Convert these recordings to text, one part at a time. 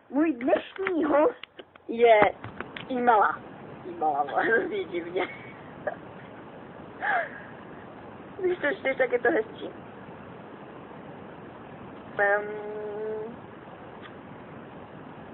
Můj dnešní host je Imala. Imala, hrozně divně. Když to čteš, tak je to hezčí.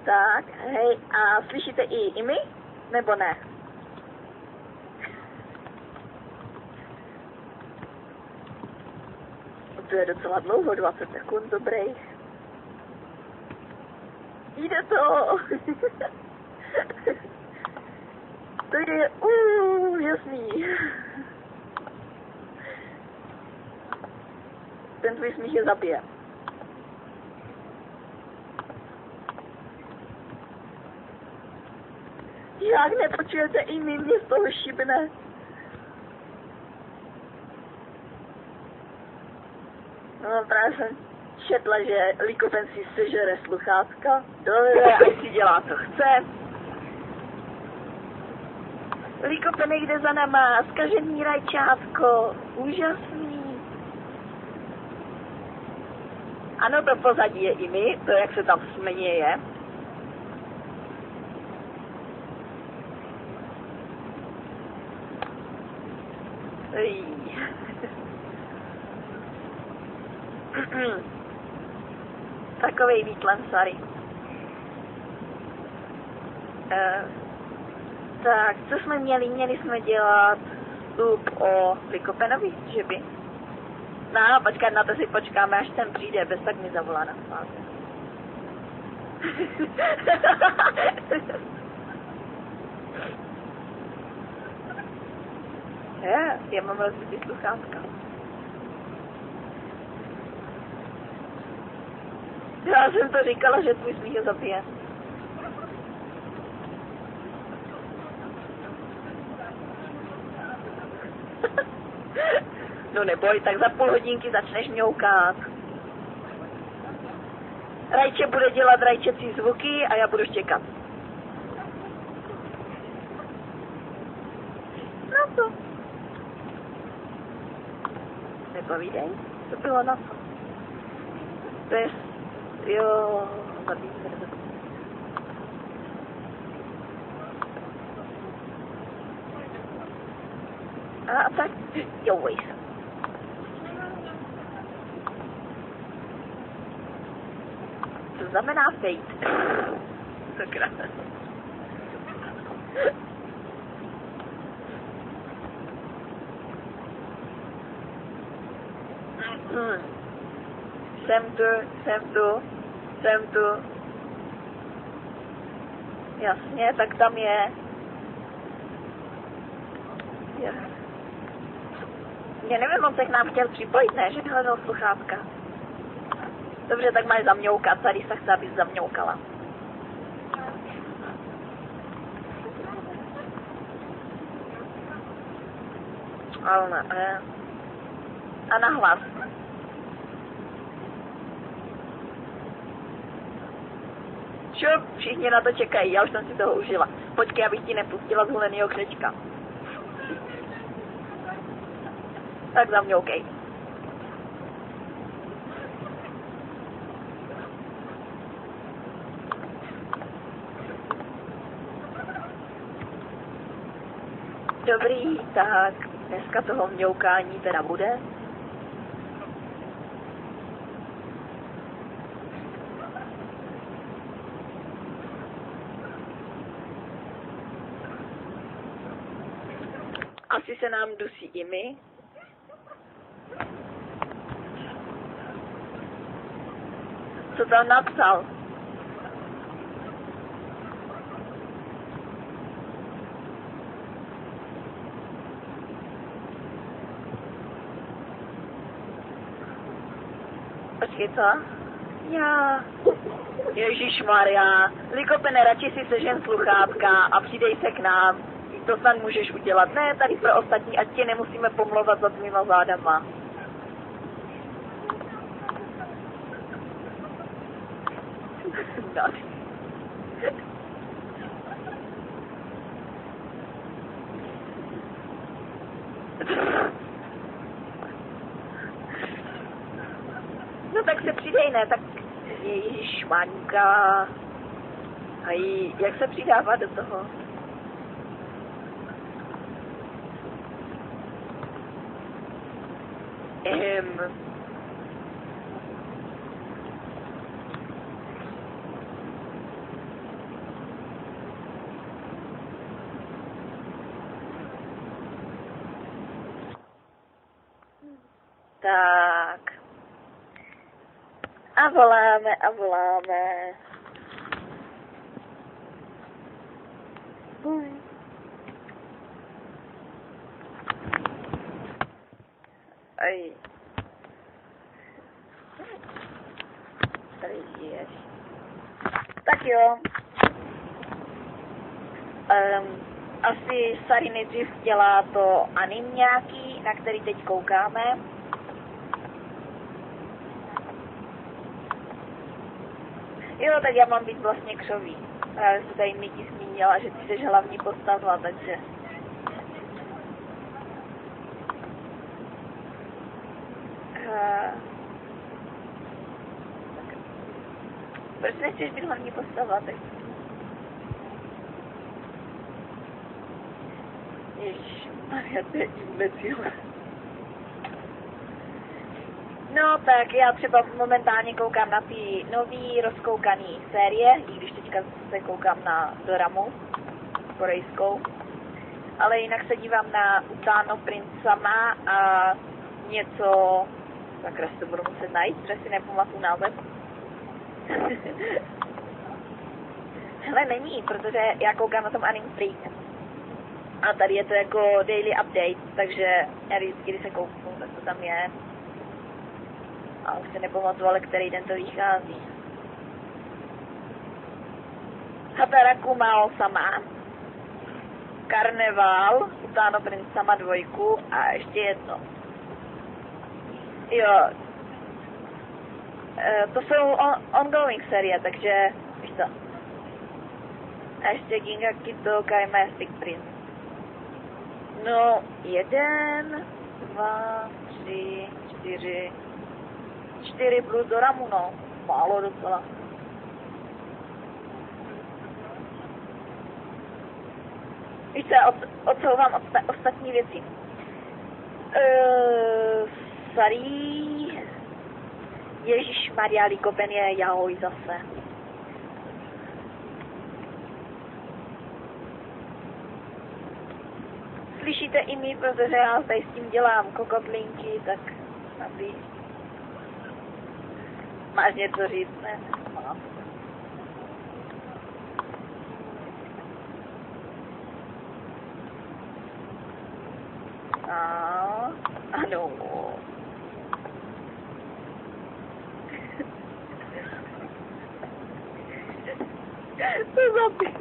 Tak, hej, a slyšíte i my? Nebo ne? To je docela dlouho, 20 sekund, dobrý. Jde to! To je jasný. Ten tvůj smích je zabije. Jak nepočujete i mě z toho šibne? No právě jsem četla, že Likopen si sežere sluchátka. Dobře, ať si dělá, co chce. Likopen jde za náma, zkažený rajčátko. Úžasný. Ano, to pozadí je i my, to jak se tam směje. Takovej výtlen, sorry. Tak, co jsme měli? Měli jsme dělat vstup o Likopenovi, že by? No, počkat, na to si počkáme, až sem přijde, bez tak mi zavolá na spát. Já mám rozbitý sluchátka. Já jsem to říkala, že tvůj smích je zabije. No neboj, tak za půl hodinky začneš mňoukat. Rajče bude dělat rajčecí zvuky a já budu štěkat. No to. Nepovídej, to bylo na co. To je... Jo, zabij se, nebo... A tak, jo, vejš. To znamená fate. Sakra. Jsem tu. Jasně, tak tam je. Já nevím, on se k nám chtěl připojit, ne? Že hledal sluchátka. Dobře, tak máš zamňoukat, tady se chce, abys zamňoukala. Ale ne. A nahlas. Šup, všichni na to čekají, já už jsem si toho užila. Počkej, abych ti nepustila zhulenýho křečka. Tak zamňoukej. Dobrý, tak dneska toho mňoukání teda bude. Asi se nám dusí i my. Co tam napsal? Počkej, co? Já. Ježišmarja. Likopene, radši si sežen sluchátka a přidej se k nám. To snad můžeš udělat. Ne, tady pro ostatní, ať tě nemusíme pomlouvat za tvýma zádama. No tak se přidej, ne, tak ježišmaňka. A jak se přidává do toho? Tak. A voláme, a voláme. Aj. Tady ješ. Tak jo. Asi Sari nejdřív dělá to anim nějaký, na který teď koukáme. Jo, tak já mám být vlastně křoví. Právě se tady Miki zmínila, že ty jsi hlavní postava, takže... Proč nechceš být hlavní postava, tak? Ježišmarja, to je imbecil. No tak já třeba momentálně koukám na ty nový rozkoukaný série, i když teďka se koukám na doramu korejskou. Ale jinak se dívám na Utáno Prince Sama a něco... Sakra, si to budu muset najít, protože si nepamatuju název. Hele, není, protože já koukám na tom Anime Freak. A tady je to jako daily update, takže já vždycky, když se kouknu, tak to tam je. A už se nepamatuju, ale který den to vychází. Hataraku Mao Sama, Karneval, Utáno Prince Sama 2 a ještě jedno. Jo. To jsou ongoing série, takže víš co. A ještě Gingaki to Kaimastic Prince. No, 1, 2, 3, 4. 4 plus doramu, no. Málo docela. Víš co, odsouvám ostatní věci. Sari... Ježišmarja, Likopen je jahoj zase. Slyšíte i my, protože já tady s tím dělám kokotlinky, tak aby... Máš něco říct, ne? Mám. Ano. To zabij.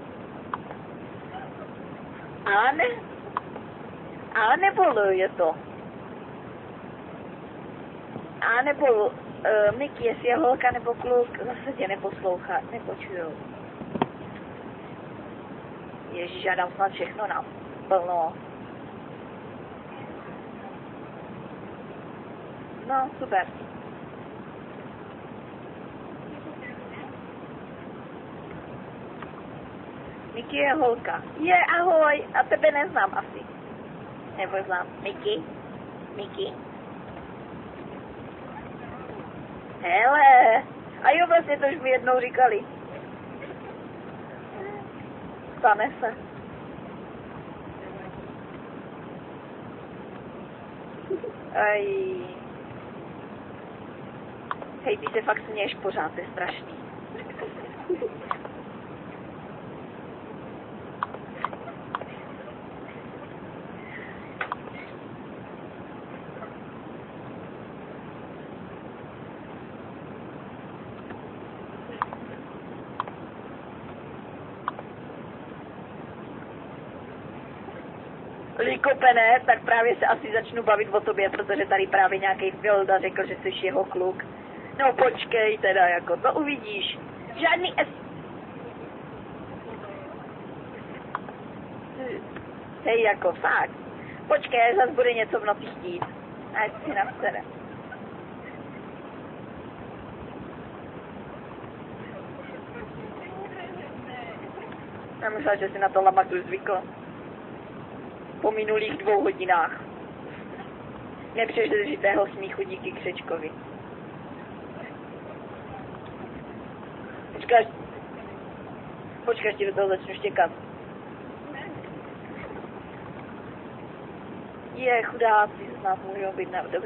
A nebo je to. A nebo Miki, jestli je holka nebo kluk, zase tě neposlouchá, nepočujou. Ježíš, já dám snad všechno na plno. No, super. Miki je holka. Je, ahoj, a tebe neznám asi. Nebo znám. Miki. Hele, a jo, vlastně to už mi jednou říkali. Stane se. Aj. Hej, ty se fakt směješ pořád, to je strašný. Likopene, tak právě se asi začnu bavit o tobě, protože tady právě nějaký Filda řekl, že jsi jeho kluk. No počkej teda, jako to uvidíš. Žádný Hej, jako fakt. Počkej, zas bude něco v noci chtít. Ať si navstere. Já myslela, že si na to Lamatu zvykl. Po minulých 2 hodinách. Nepřežitého smíchu díky Křečkovi. Počkej, až ti do toho začnu štěkat. Chudáci, snad můžou být dobře.